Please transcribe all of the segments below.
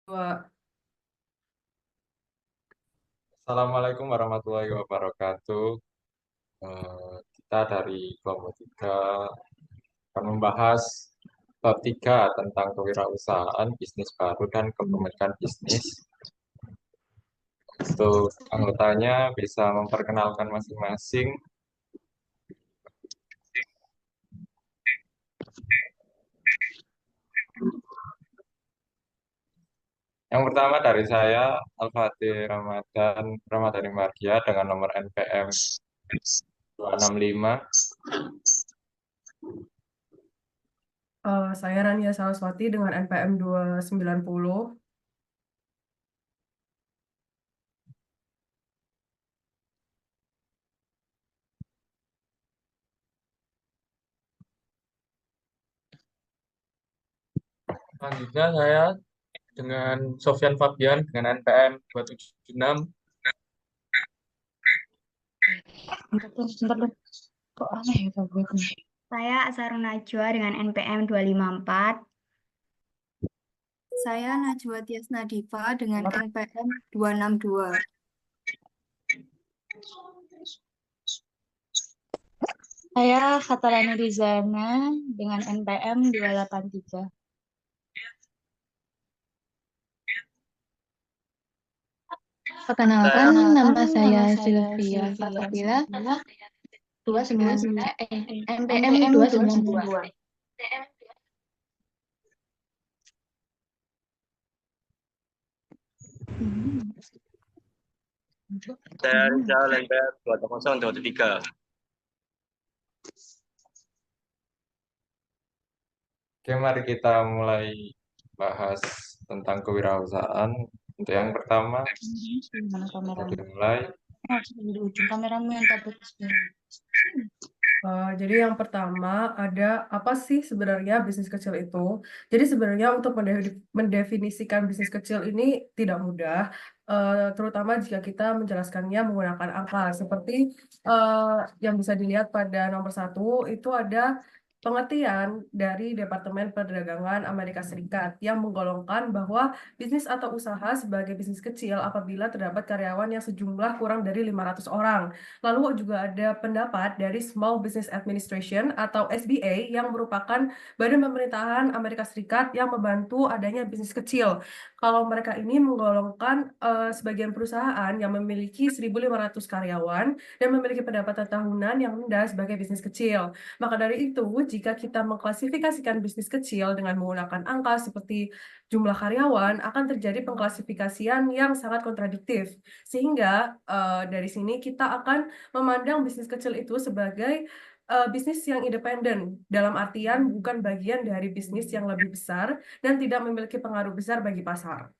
Dua. Assalamualaikum warahmatullahi wabarakatuh. Kita dari kelompok 3 akan membahas bab 3 tentang kewirausahaan, bisnis baru, dan kepemilikan bisnis. Untuk anggotanya bisa memperkenalkan masing-masing. Yang pertama dari saya, Al-Fatih Ramadhani Margia dengan nomor NPM 265. Saya Rania Saraswati dengan NPM 290. Selanjutnya saya dengan Sofyan Fabian dengan NPM 276. Bentar, kok aneh ya buatnya. Saya Asarun Najwa dengan NPM 254. Saya Najwa Tias Nadifa dengan NPM 262. Saya Khatarani Rizana dengan NPM 283. Perkenalkan, nama saya Sylvia Fathabila, 299 NPM 292. Saya Rizal NPM 203. Oke, mari kita mulai bahas tentang kewirausahaan. Untuk yang pertama, Gimana kameramu? dimulai. Di ujung kameramu yang tablet sebenarnya. Jadi yang pertama ada apa sih sebenarnya bisnis kecil itu? Jadi sebenarnya untuk mendefinisikan bisnis kecil ini tidak mudah, terutama jika kita menjelaskannya menggunakan angka. Seperti yang bisa dilihat pada nomor 1 itu ada pengertian dari Departemen Perdagangan Amerika Serikat yang menggolongkan bahwa bisnis atau usaha sebagai bisnis kecil apabila terdapat karyawan yang sejumlah kurang dari 500 orang. Lalu juga ada pendapat dari Small Business Administration atau SBA yang merupakan badan pemerintahan Amerika Serikat yang membantu adanya bisnis kecil. Kalau mereka ini menggolongkan sebagian perusahaan yang memiliki 1.500 karyawan dan memiliki pendapatan tahunan yang rendah sebagai bisnis kecil. Maka dari itu, jika kita mengklasifikasikan bisnis kecil dengan menggunakan angka seperti jumlah karyawan, akan terjadi pengklasifikasian yang sangat kontradiktif. Sehingga dari sini kita akan memandang bisnis kecil itu sebagai bisnis yang independen, dalam artian bukan bagian dari bisnis yang lebih besar dan tidak memiliki pengaruh besar bagi pasar.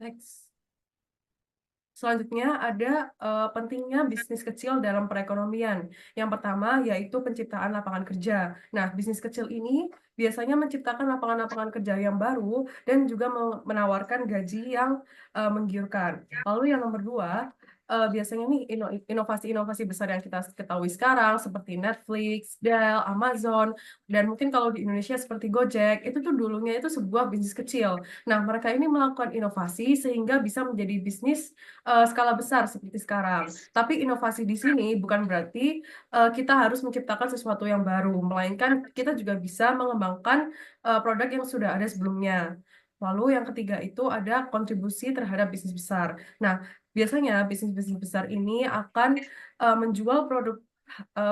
Next. Selanjutnya ada pentingnya bisnis kecil dalam perekonomian. Yang pertama yaitu penciptaan lapangan kerja. Nah, bisnis kecil ini biasanya menciptakan lapangan-lapangan kerja yang baru dan juga menawarkan gaji yang menggiurkan. Lalu yang nomor 2, biasanya nih inovasi-inovasi besar yang kita ketahui sekarang seperti Netflix, Dell, Amazon, dan mungkin kalau di Indonesia seperti Gojek, itu tuh dulunya itu sebuah bisnis kecil. Nah, mereka ini melakukan inovasi sehingga bisa menjadi bisnis skala besar seperti sekarang. Tapi inovasi di sini bukan berarti kita harus menciptakan sesuatu yang baru, melainkan kita juga bisa mengembangkan produk yang sudah ada sebelumnya. Lalu yang ketiga itu ada kontribusi terhadap bisnis besar. Nah, biasanya bisnis-bisnis besar ini akan menjual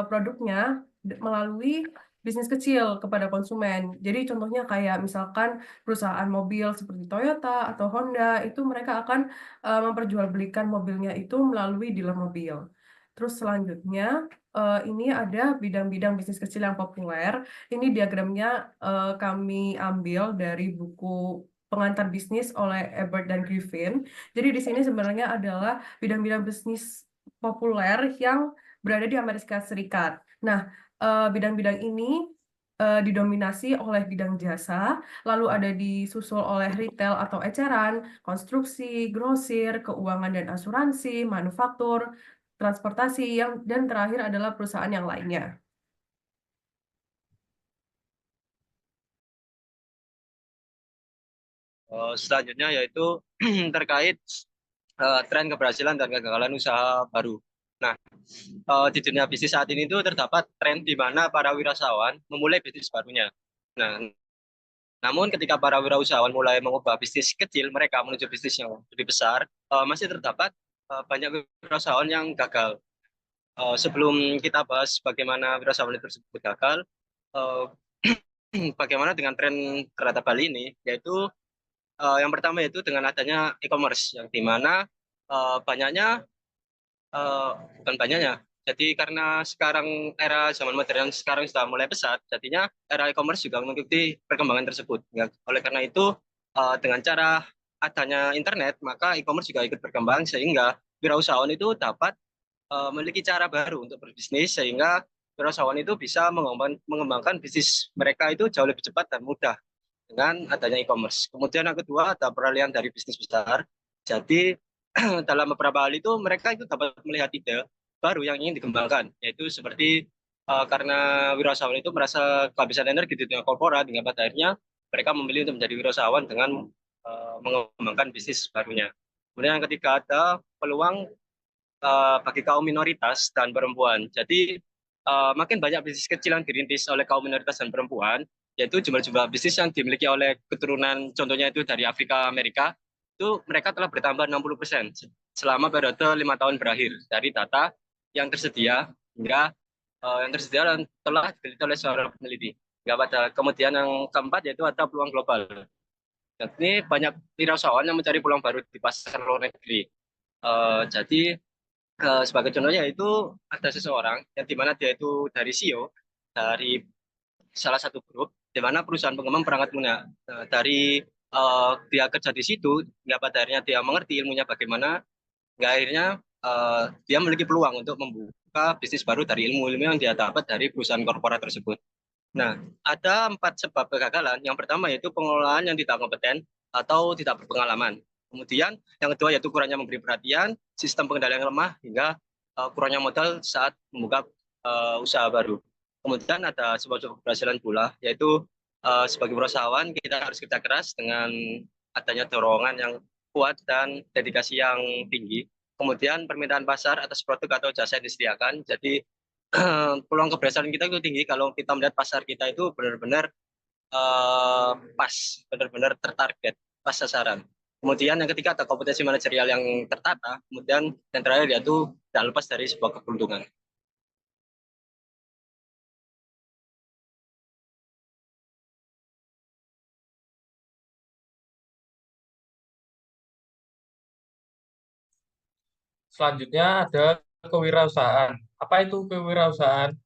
produknya melalui bisnis kecil kepada konsumen. Jadi contohnya kayak misalkan perusahaan mobil seperti Toyota atau Honda, itu mereka akan memperjualbelikan mobilnya itu melalui dealer mobil. Terus selanjutnya, ini ada bidang-bidang bisnis kecil yang populer. Ini diagramnya kami ambil dari buku Pengantar Bisnis oleh Ebert dan Griffin. Jadi di sini sebenarnya adalah bidang-bidang bisnis populer yang berada di Amerika Serikat. Nah, bidang-bidang ini didominasi oleh bidang jasa, lalu ada disusul oleh retail atau eceran, konstruksi, grosir, keuangan dan asuransi, manufaktur, transportasi, dan terakhir adalah perusahaan yang lainnya. Selanjutnya yaitu terkait tren keberhasilan dan kegagalan usaha baru. Nah, di dunia bisnis saat ini itu terdapat tren di mana para wirausahawan memulai bisnis barunya. Nah, namun ketika para wirausahawan mulai mengubah bisnis kecil mereka menuju bisnis yang lebih besar, masih terdapat banyak wirausahawan yang gagal. Sebelum kita bahas bagaimana wirausahawan tersebut gagal, eh, bagaimana dengan tren terhadap Bali ini, yaitu yang pertama yaitu dengan adanya e-commerce, yang dimana banyaknya bukan banyaknya. Jadi karena sekarang era zaman modern sekarang sudah mulai pesat, jadinya era e-commerce juga mengikuti perkembangan tersebut. Ya, oleh karena itu, dengan cara adanya internet, maka e-commerce juga ikut berkembang sehingga wirausahawan itu dapat memiliki cara baru untuk berbisnis sehingga wirausahawan itu bisa mengembangkan bisnis mereka itu jauh lebih cepat dan mudah dengan adanya e-commerce. Kemudian yang kedua ada peralihan dari bisnis besar. Jadi dalam beberapa hal itu mereka itu dapat melihat ide baru yang ingin dikembangkan, yaitu seperti karena wirausahawan itu merasa kehabisan energi di dunia korporat, hingga pada akhirnya mereka memilih untuk menjadi wirausahawan dengan mengembangkan bisnis barunya. Kemudian yang ketiga ada peluang bagi kaum minoritas dan perempuan. Jadi makin banyak bisnis kecil yang dirintis oleh kaum minoritas dan perempuan, yaitu jumlah-jumlah bisnis yang dimiliki oleh keturunan, contohnya itu dari Afrika Amerika, itu mereka telah bertambah 60% selama periode 5 tahun berakhir dari data yang tersedia hingga yang tersedia dan telah diteliti oleh seorang peneliti. Hingga pada kemudian yang keempat yaitu ada peluang global. Dan ini banyak wirausahawan yang mencari peluang baru di pasar luar negeri. Jadi sebagai contohnya itu ada seseorang yang dimana dia itu dari CEO dari salah satu grup di mana perusahaan pengembang perangkat lunak. Dari dia kerja di situ, nggak pada akhirnya dia mengerti ilmunya bagaimana, nggak akhirnya dia memiliki peluang untuk membuka bisnis baru dari ilmu-ilmu yang dia dapat dari perusahaan korporat tersebut. Nah, ada 4 sebab kegagalan. Yang pertama yaitu pengelolaan yang tidak kompeten atau tidak berpengalaman. Kemudian yang kedua yaitu kurangnya memberi perhatian, sistem pengendalian yang lemah, hingga kurangnya modal saat membuka usaha baru. Kemudian ada sebuah keberhasilan pula, yaitu sebagai perusahaan kita harus kerja keras dengan adanya dorongan yang kuat dan dedikasi yang tinggi. Kemudian permintaan pasar atas produk atau jasa yang disediakan. Jadi peluang keberhasilan kita itu tinggi kalau kita melihat pasar kita itu benar-benar pas, benar-benar tertarget, pas sasaran. Kemudian yang ketiga ada kompetensi manajerial yang tertata. Kemudian yang terakhir yaitu tidak lepas dari sebuah keberuntungan. Selanjutnya ada kewirausahaan. Apa itu kewirausahaan?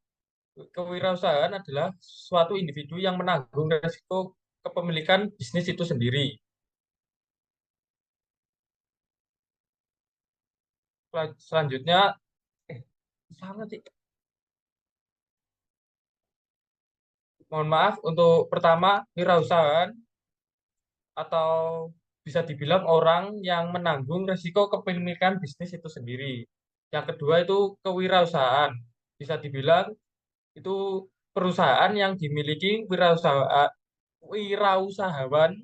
Kewirausahaan adalah suatu individu yang menanggung resiko kepemilikan bisnis itu sendiri. Selanjutnya, sama sih. Mohon maaf, untuk pertama, wirausahaan atau bisa dibilang orang yang menanggung resiko kepemilikan bisnis itu sendiri. Yang kedua itu kewirausahaan. Bisa dibilang itu perusahaan yang dimiliki wirausahawan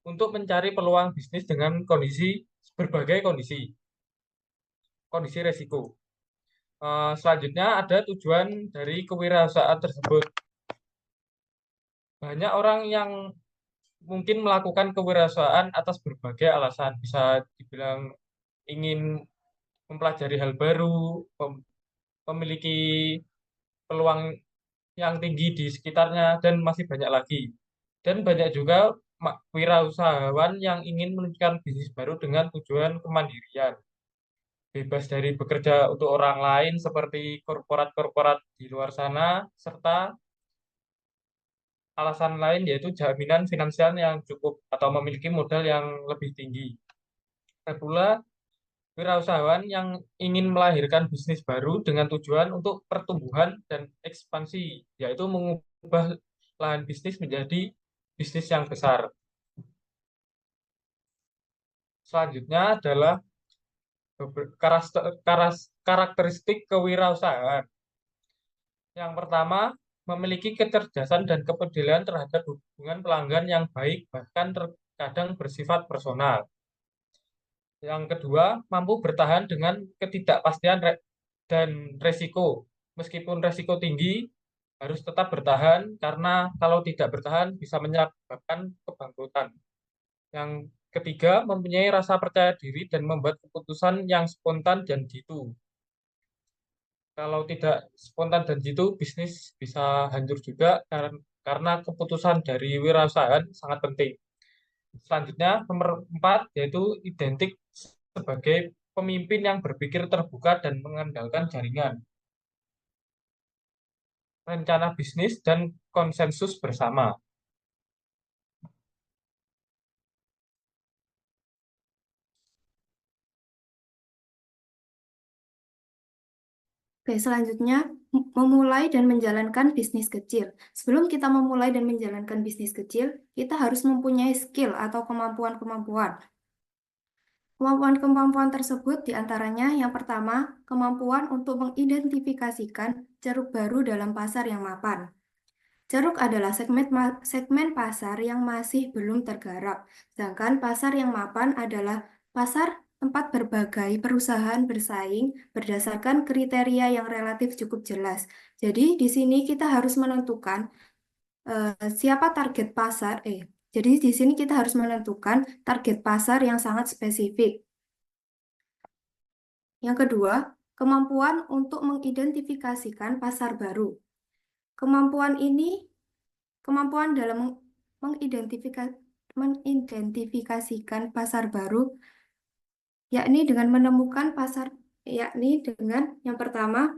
untuk mencari peluang bisnis dengan berbagai kondisi resiko. Selanjutnya ada tujuan dari kewirausahaan tersebut. Banyak orang yang mungkin melakukan kewirausahaan atas berbagai alasan. Bisa dibilang ingin mempelajari hal baru, memiliki peluang yang tinggi di sekitarnya, dan masih banyak lagi. Dan banyak juga wirausahawan yang ingin menunjukkan bisnis baru dengan tujuan kemandirian. Bebas dari bekerja untuk orang lain seperti korporat-korporat di luar sana, serta alasan lain yaitu jaminan finansial yang cukup atau memiliki modal yang lebih tinggi. Ada pula wirausahawan yang ingin melahirkan bisnis baru dengan tujuan untuk pertumbuhan dan ekspansi, yaitu mengubah lahan bisnis menjadi bisnis yang besar. Selanjutnya adalah karakteristik kewirausahaan. Yang pertama, memiliki kecerdasan dan kepedulian terhadap hubungan pelanggan yang baik, bahkan kadang bersifat personal. Yang kedua, mampu bertahan dengan ketidakpastian dan resiko. Meskipun resiko tinggi, harus tetap bertahan karena kalau tidak bertahan bisa menyebabkan kebangkrutan. Yang ketiga, mempunyai rasa percaya diri dan membuat keputusan yang spontan dan jitu. Kalau tidak spontan dan jitu, bisnis bisa hancur juga karena keputusan dari wirausahaan sangat penting. Selanjutnya, nomor 4, yaitu identik sebagai pemimpin yang berpikir terbuka dan mengandalkan jaringan, rencana bisnis, dan konsensus bersama. Oke, selanjutnya memulai dan menjalankan bisnis kecil. Sebelum kita memulai dan menjalankan bisnis kecil, kita harus mempunyai skill atau kemampuan-kemampuan. Kemampuan-kemampuan tersebut diantaranya yang pertama, kemampuan untuk mengidentifikasikan ceruk baru dalam pasar yang mapan. Ceruk adalah segmen pasar yang masih belum tergarap, sedangkan pasar yang mapan adalah pasar tempat berbagai perusahaan bersaing berdasarkan kriteria yang relatif cukup jelas. Jadi di sini kita harus menentukan siapa target pasar. Jadi di sini kita harus menentukan target pasar yang sangat spesifik. Yang kedua, kemampuan untuk mengidentifikasikan pasar baru. Kemampuan dalam mengidentifikasikan pasar baru, yakni dengan menemukan pasar, yakni dengan yang pertama,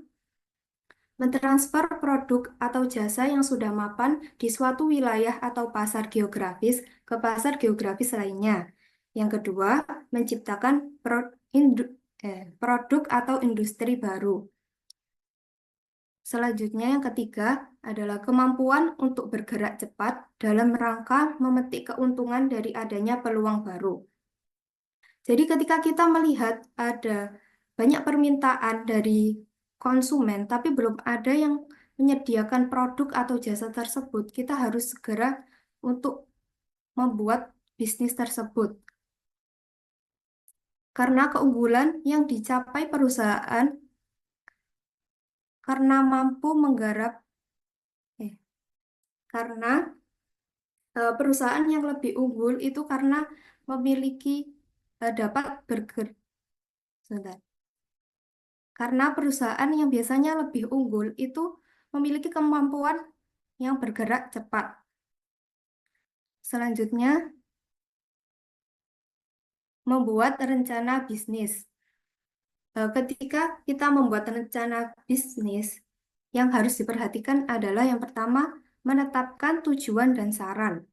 mentransfer produk atau jasa yang sudah mapan di suatu wilayah atau pasar geografis ke pasar geografis lainnya. Yang kedua, menciptakan produk atau industri baru. Selanjutnya yang ketiga adalah kemampuan untuk bergerak cepat dalam rangka memetik keuntungan dari adanya peluang baru. Jadi ketika kita melihat ada banyak permintaan dari konsumen, tapi belum ada yang menyediakan produk atau jasa tersebut, kita harus segera untuk membuat bisnis tersebut. Karena keunggulan yang dicapai perusahaan karena mampu menggarap, karena perusahaan yang lebih unggul itu karena memiliki dapat bergerak. Karena perusahaan yang biasanya lebih unggul itu memiliki kemampuan yang bergerak cepat. Selanjutnya, membuat rencana bisnis. Ketika kita membuat rencana bisnis, yang harus diperhatikan adalah yang pertama, menetapkan tujuan dan saran.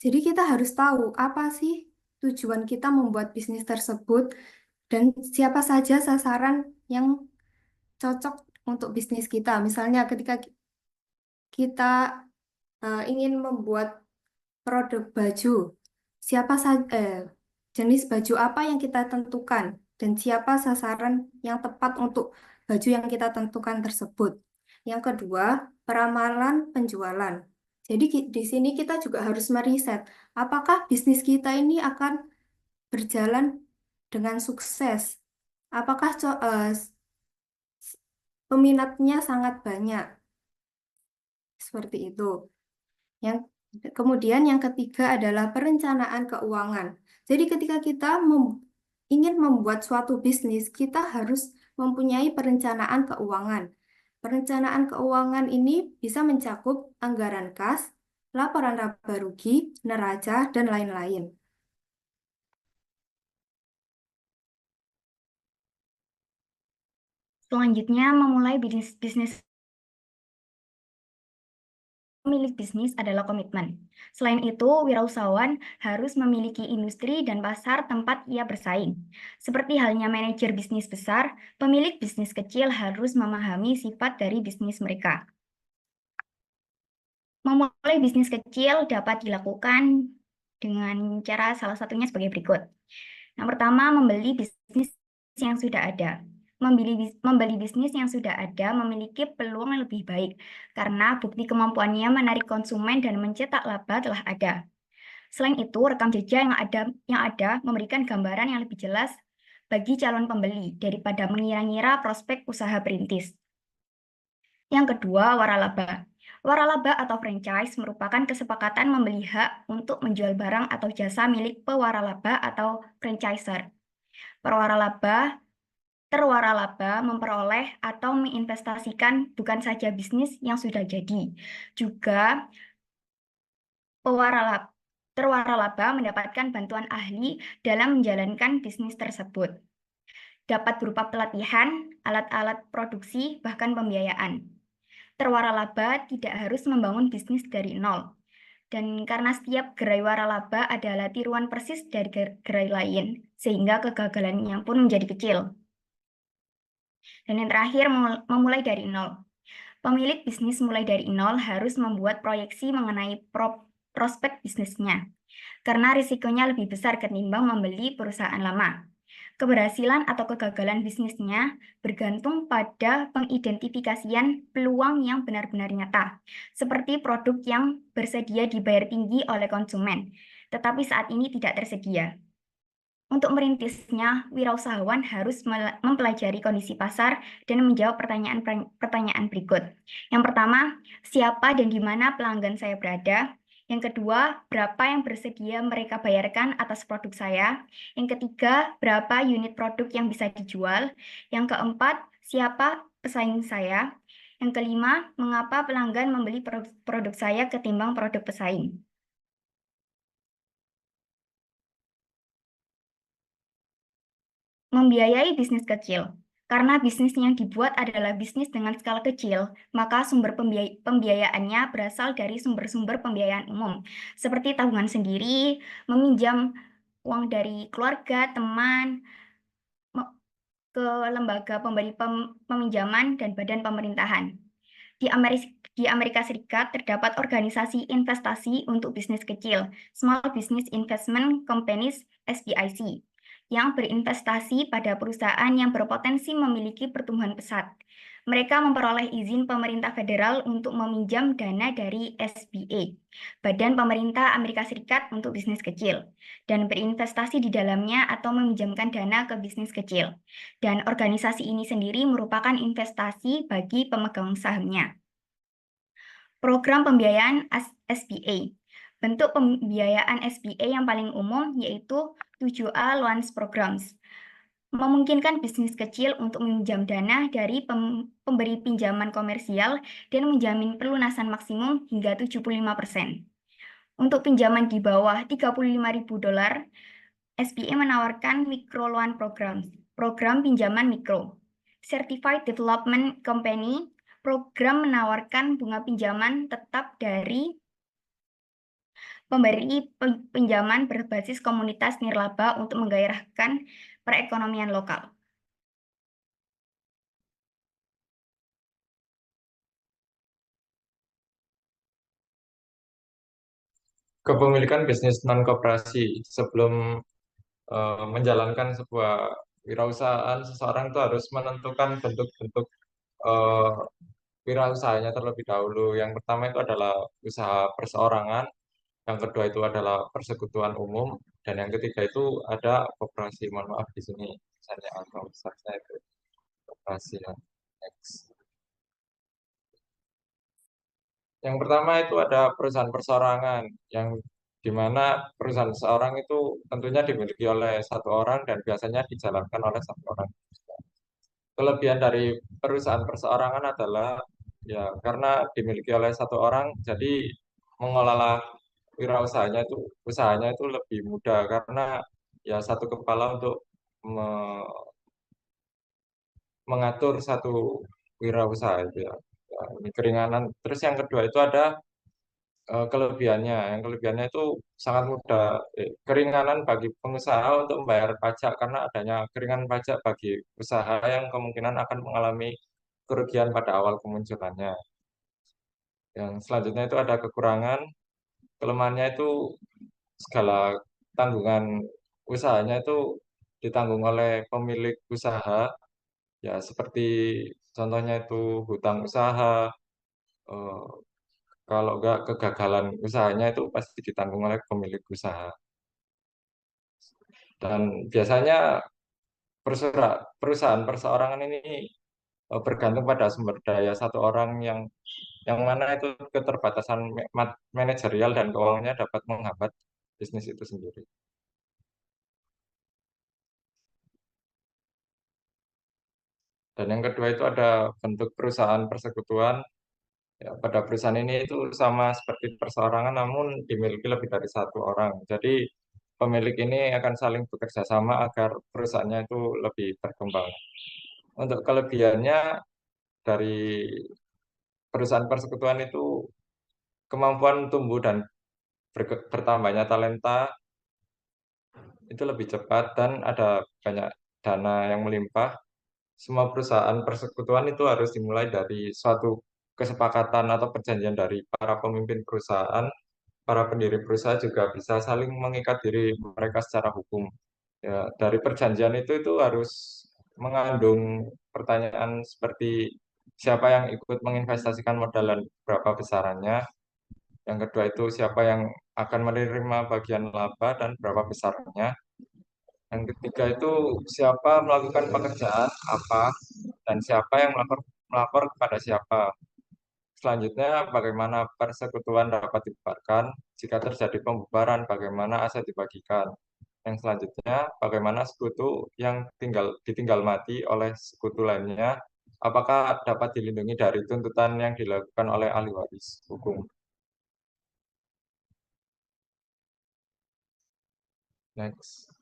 Jadi kita harus tahu apa sih tujuan kita membuat bisnis tersebut dan siapa saja sasaran yang cocok untuk bisnis kita. Misalnya ketika kita ingin membuat produk baju, siapa saja jenis baju apa yang kita tentukan dan siapa sasaran yang tepat untuk baju yang kita tentukan tersebut. Yang kedua, peramalan penjualan. Jadi di sini kita juga harus meriset apakah bisnis kita ini akan berjalan dengan sukses. Apakah peminatnya sangat banyak. Seperti itu. Kemudian yang ketiga adalah perencanaan keuangan. Jadi ketika kita ingin membuat suatu bisnis, kita harus mempunyai perencanaan keuangan. Perencanaan keuangan ini bisa mencakup anggaran kas, laporan laba rugi, neraca, dan lain-lain. Selanjutnya, memulai bisnis. Pemilik bisnis adalah komitmen. Selain itu, wirausahawan harus memiliki industri dan pasar tempat ia bersaing. Seperti halnya manajer bisnis besar, pemilik bisnis kecil harus memahami sifat dari bisnis mereka. Memulai bisnis kecil dapat dilakukan dengan cara salah satunya sebagai berikut. Yang pertama, membeli bisnis yang sudah ada. Membeli bisnis yang sudah ada memiliki peluang yang lebih baik karena bukti kemampuannya menarik konsumen dan mencetak laba telah ada. Selain itu, rekam jejak yang ada memberikan gambaran yang lebih jelas bagi calon pembeli daripada mengira-ngira prospek usaha perintis. Yang kedua, waralaba. Waralaba atau franchise merupakan kesepakatan membeli hak untuk menjual barang atau jasa milik pewaralaba atau franchiser. Terwaralaba memperoleh atau menginvestasikan bukan saja bisnis yang sudah jadi, juga terwaralaba mendapatkan bantuan ahli dalam menjalankan bisnis tersebut. Dapat berupa pelatihan, alat-alat produksi, bahkan pembiayaan. Terwaralaba tidak harus membangun bisnis dari nol. Dan karena setiap gerai waralaba adalah tiruan persis dari gerai lain, sehingga kegagalannya pun menjadi kecil. Dan yang terakhir, memulai dari nol. Pemilik bisnis mulai dari nol harus membuat proyeksi mengenai prospek bisnisnya, karena risikonya lebih besar ketimbang membeli perusahaan lama. Keberhasilan atau kegagalan bisnisnya bergantung pada pengidentifikasian peluang yang benar-benar nyata, seperti produk yang bersedia dibayar tinggi oleh konsumen, tetapi saat ini tidak tersedia. Untuk merintisnya, wirausahawan harus mempelajari kondisi pasar dan menjawab pertanyaan berikut. Yang pertama, siapa dan di mana pelanggan saya berada? Yang kedua, berapa yang bersedia mereka bayarkan atas produk saya? Yang ketiga, berapa unit produk yang bisa dijual? Yang keempat, siapa pesaing saya? Yang kelima, mengapa pelanggan membeli produk saya ketimbang produk pesaing? Membiayai bisnis kecil. Karena bisnis yang dibuat adalah bisnis dengan skala kecil, maka sumber pembiayaannya berasal dari sumber-sumber pembiayaan umum, seperti tabungan sendiri, meminjam uang dari keluarga, teman, ke lembaga pemberi peminjaman, dan badan pemerintahan. Di Amerika Serikat terdapat organisasi investasi untuk bisnis kecil, Small Business Investment Companies (SBIC), yang berinvestasi pada perusahaan yang berpotensi memiliki pertumbuhan pesat. Mereka memperoleh izin pemerintah federal untuk meminjam dana dari SBA, Badan Pemerintah Amerika Serikat untuk Bisnis Kecil, dan berinvestasi di dalamnya atau meminjamkan dana ke bisnis kecil. Dan organisasi ini sendiri merupakan investasi bagi pemegang sahamnya. Program pembiayaan SBA. Bentuk pembiayaan SBA yang paling umum yaitu 7A Loans Programs. Memungkinkan bisnis kecil untuk meminjam dana dari pemberi pinjaman komersial dan menjamin pelunasan maksimum hingga 75%. Untuk pinjaman di bawah $35.000, SBA menawarkan Micro Loan Program, program pinjaman mikro. Certified Development Company, program menawarkan bunga pinjaman tetap dari pemberi pinjaman berbasis komunitas nirlaba untuk menggairahkan perekonomian lokal. Kepemilikan bisnis non-koperasi. Sebelum menjalankan sebuah wirausahaan, seseorang itu harus menentukan bentuk-bentuk eh, wirausahanya terlebih dahulu. Yang pertama itu adalah usaha perseorangan, yang kedua itu adalah persekutuan umum, dan yang ketiga itu ada koperasi. Mohon maaf di sini misalnya atau misalnya itu koperasi. Next. Yang pertama itu ada perusahaan perseorangan, yang di mana perusahaan seorang itu tentunya dimiliki oleh satu orang dan biasanya dijalankan oleh satu orang. Kelebihan dari perusahaan perseorangan adalah ya karena dimiliki oleh satu orang, jadi mengelola usahanya itu lebih mudah karena ya satu kepala untuk mengatur satu wirausaha itu ya. Ya, ini keringanan. Terus yang kedua itu ada kelebihannya. Yang kelebihannya itu sangat mudah, keringanan bagi pengusaha untuk membayar pajak karena adanya keringanan pajak bagi usaha yang kemungkinan akan mengalami kerugian pada awal kemunculannya. Yang selanjutnya itu ada kekurangan, kelemahannya itu segala tanggungan usahanya itu ditanggung oleh pemilik usaha, ya seperti contohnya itu hutang usaha, eh, Kalau enggak, kegagalan usahanya itu pasti ditanggung oleh pemilik usaha. Dan biasanya perusahaan perseorangan ini bergantung pada sumber daya satu orang yang mana itu keterbatasan manajerial dan keuangannya dapat menghambat bisnis itu sendiri. Dan yang kedua itu ada bentuk perusahaan persekutuan. Ya, pada perusahaan ini itu sama seperti perseorangan, namun dimiliki lebih dari satu orang. Jadi pemilik ini akan saling bekerja sama agar perusahaannya itu lebih berkembang. Untuk kelebihannya dari perusahaan persekutuan itu kemampuan tumbuh dan bertambahnya talenta itu lebih cepat dan ada banyak dana yang melimpah. Semua perusahaan persekutuan itu harus dimulai dari suatu kesepakatan atau perjanjian dari para pemimpin perusahaan. Para pendiri perusahaan juga bisa saling mengikat diri mereka secara hukum. Ya, dari perjanjian itu harus mengandung pertanyaan seperti siapa yang ikut menginvestasikan modal dan berapa besarannya. Yang kedua itu siapa yang akan menerima bagian laba dan berapa besarnya. Yang ketiga itu siapa melakukan pekerjaan apa dan siapa yang melapor kepada siapa. Selanjutnya, bagaimana persekutuan dapat dibubarkan jika terjadi pembubaran, bagaimana aset dibagikan. Yang selanjutnya, bagaimana sekutu yang ditinggal mati oleh sekutu lainnya, apakah dapat dilindungi dari tuntutan yang dilakukan oleh ahli waris hukum. Next.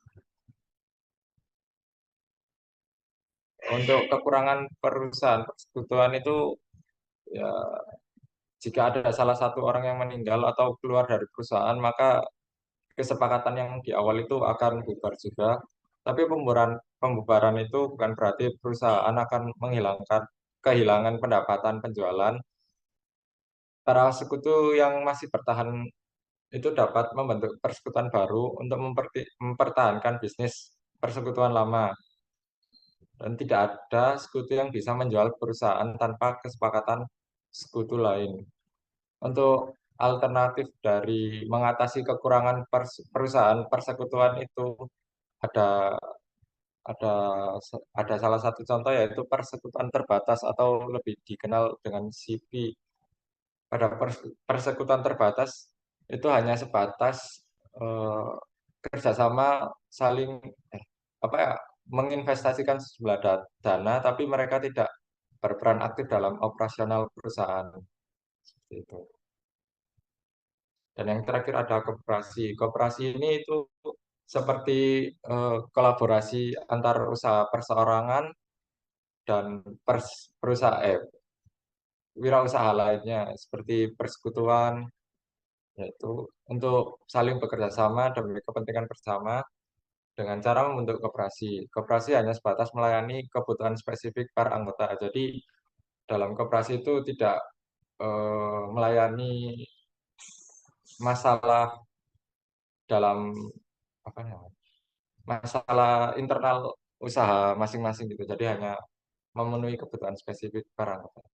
Untuk kekurangan perusahaan persekutuan itu, ya, jika ada salah satu orang yang meninggal atau keluar dari perusahaan, maka kesepakatan yang di awal itu akan bubar juga. Tapi pembubaran itu bukan berarti perusahaan akan kehilangan pendapatan penjualan. Para sekutu yang masih bertahan itu dapat membentuk persekutuan baru untuk mempertahankan bisnis persekutuan lama. Dan tidak ada sekutu yang bisa menjual perusahaan tanpa kesepakatan sekutu lain. Untuk alternatif dari mengatasi kekurangan perusahaan persekutuan itu ada ada ada salah satu contoh yaitu persekutuan terbatas atau lebih dikenal dengan CP. Pada persekutuan terbatas itu hanya sebatas eh, kerjasama saling apa ya menginvestasikan sejumlah dana, tapi mereka tidak berperan aktif dalam operasional perusahaan. Seperti itu. Dan yang terakhir ada koperasi. Koperasi ini itu seperti kolaborasi antar usaha perseorangan dan perusahaan wirausaha lainnya seperti persekutuan, yaitu untuk saling bekerja sama demi kepentingan bersama dengan cara membentuk koperasi. Koperasi hanya sebatas melayani kebutuhan spesifik para anggota. Jadi dalam koperasi itu tidak melayani masalah dalam apa namanya masalah internal usaha masing-masing gitu. Jadi hanya memenuhi kebutuhan spesifik para anggota.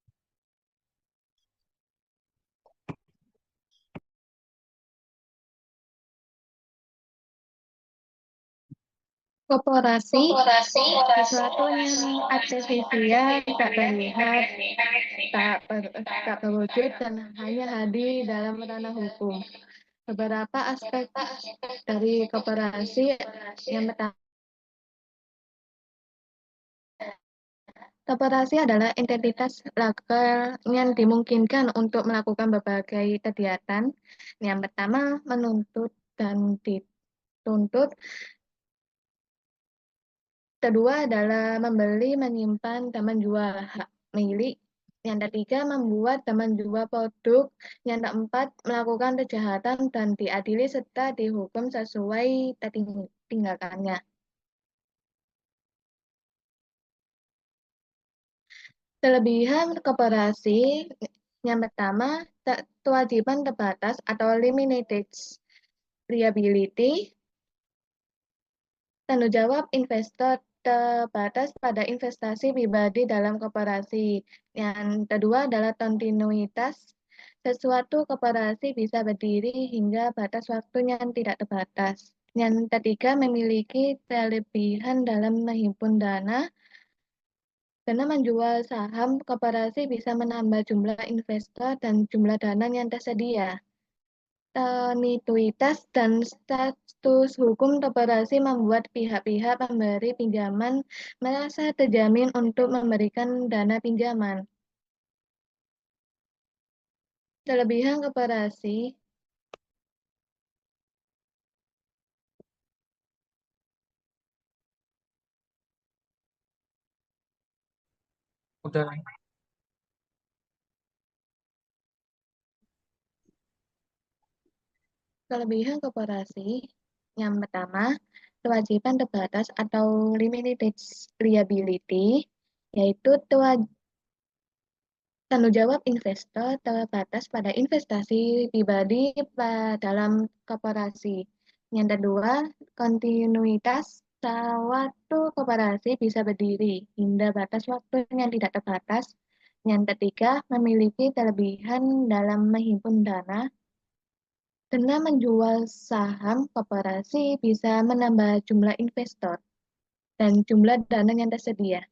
Korporasi sesuatu yang artifisial, tak terlihat, tak berwujud, dan hanya hadir dalam ranah hukum. Beberapa aspek dari korporasi yang pertama, korporasi adalah entitas legal yang dimungkinkan untuk melakukan berbagai kegiatan. Yang pertama, menuntut dan dituntut. Kedua adalah membeli, menyimpan, dan menjual hak milik. Yang ketiga, membuat dan menjual produk. Yang keempat, melakukan kejahatan dan diadili serta dihukum sesuai tindakannya. Kelebihan korporasi yang pertama, kewajiban terbatas atau limited liability. Tanggung jawab investor terbatas pada investasi pribadi dalam korporasi. Yang kedua adalah kontinuitas. Sesuatu koperasi bisa berdiri hingga batas waktu yang tidak terbatas. Yang ketiga, memiliki kelebihan dalam menghimpun dana. Karena menjual saham, koperasi bisa menambah jumlah investor dan jumlah dana yang tersedia. Kontinuitas dan status hukum koperasi membuat pihak-pihak pemberi pinjaman merasa terjamin untuk memberikan dana pinjaman. Kelebihan koperasi Udah. Kelebihan koperasi yang pertama, kewajiban terbatas atau limited liability, yaitu tanggung jawab investor terbatas pada investasi pribadi dalam koperasi. Yang kedua, kontinuitas suatu koperasi bisa berdiri hingga batas waktu yang tidak terbatas. Yang ketiga, memiliki kelebihan dalam menghimpun dana. Dengan menjual saham koperasi bisa menambah jumlah investor dan jumlah dana yang tersedia.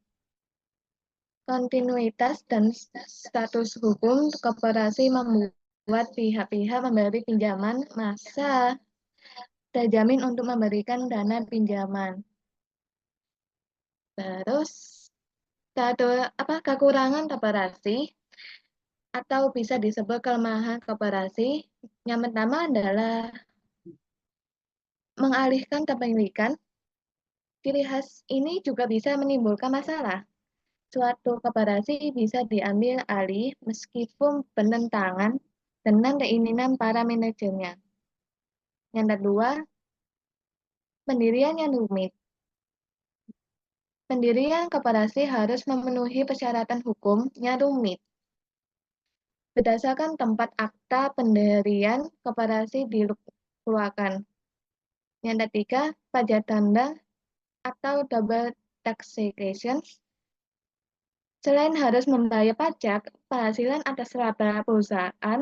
Kontinuitas dan status hukum koperasi membuat pihak-pihak memberi pinjaman masa terjamin untuk memberikan dana pinjaman. Terus kekurangan koperasi atau bisa disebut kelemahan koperasi. Yang pertama adalah mengalihkan kepemilikan. Ciri khas ini juga bisa menimbulkan masalah. Suatu koperasi bisa diambil alih meskipun bertentangan dengan keinginan para manajernya. Yang kedua, pendirian yang rumit. Pendirian koperasi harus memenuhi persyaratan hukum yang rumit. Berdasarkan tempat akta pendirian koperasi dikeluarkan. Yang ketiga, pajak tanda atau double taxation. Selain harus membayar pajak, penghasilan atas laba perusahaan,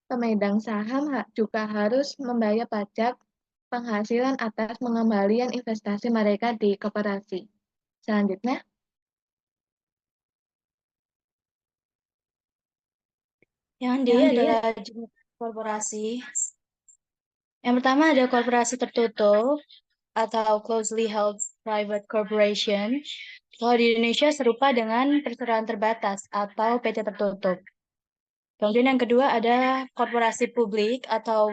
pemegang saham juga harus membayar pajak penghasilan atas pengembalian investasi mereka di koperasi. Selanjutnya, Yang D adalah jenis korporasi. Yang pertama ada korporasi tertutup atau closely held private corporation. Kalau di Indonesia serupa dengan perseroan terbatas atau PT tertutup. Kemudian yang kedua ada korporasi publik atau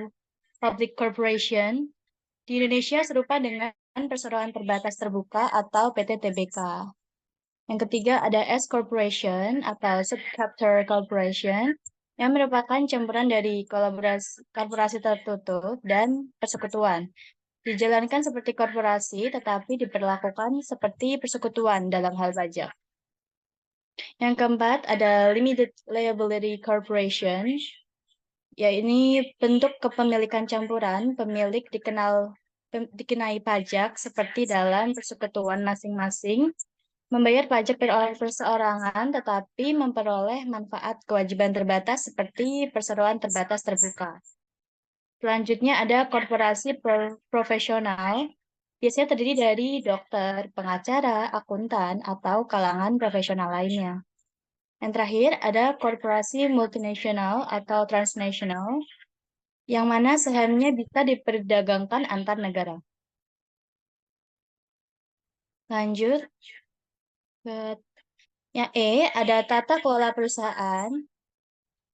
public corporation. Di Indonesia serupa dengan perseroan terbatas terbuka atau PT TBK. Yang ketiga ada S corporation atau subchapter corporation yang merupakan campuran dari korporasi tertutup dan persekutuan. Dijalankan seperti korporasi, tetapi diperlakukan seperti persekutuan dalam hal pajak. Yang keempat, ada Limited Liability Corporation, yaitu bentuk kepemilikan campuran, pemilik dikenai pajak seperti dalam persekutuan masing-masing, membayar pajak perseorangan, tetapi memperoleh manfaat kewajiban terbatas seperti perseroan terbatas terbuka. Selanjutnya ada korporasi profesional, biasanya terdiri dari dokter, pengacara, akuntan, atau kalangan profesional lainnya. Yang terakhir ada korporasi multinasional atau transnasional, yang mana sahamnya bisa diperdagangkan antar negara. Lanjut. Yang E ada tata kelola perusahaan.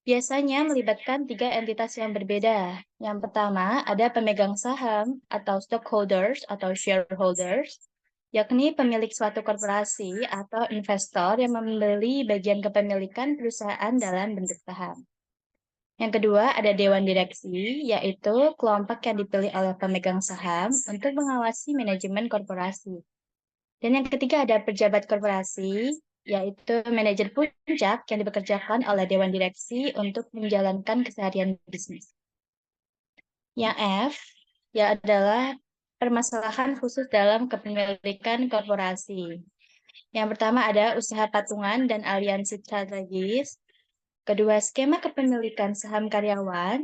Biasanya melibatkan 3 entitas yang berbeda. Yang pertama, ada pemegang saham atau stockholders atau shareholders, yakni pemilik suatu korporasi atau investor yang membeli bagian kepemilikan perusahaan dalam bentuk saham. Yang kedua, ada dewan direksi, yaitu kelompok yang dipilih oleh pemegang saham untuk mengawasi manajemen korporasi. Dan yang ketiga, ada pejabat korporasi, yaitu manajer puncak yang dipekerjakan oleh dewan direksi untuk menjalankan keseharian bisnis. Yang F, ya adalah permasalahan khusus dalam kepemilikan korporasi. Yang pertama ada usaha patungan dan aliansi strategis. Kedua, skema kepemilikan saham karyawan.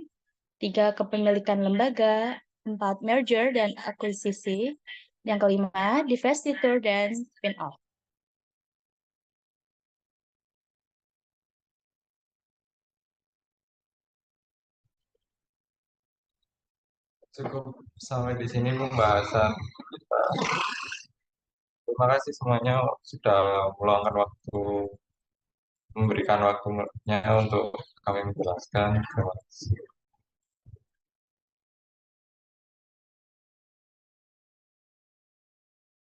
3, kepemilikan lembaga. 4, merger dan akuisisi. Yang kelima, divestiture dan spin-off. Cukup sampai di sini pembahasan kita. Terima kasih semuanya sudah meluangkan waktu, memberikan waktunya untuk kami menjelaskan. Terima kasih.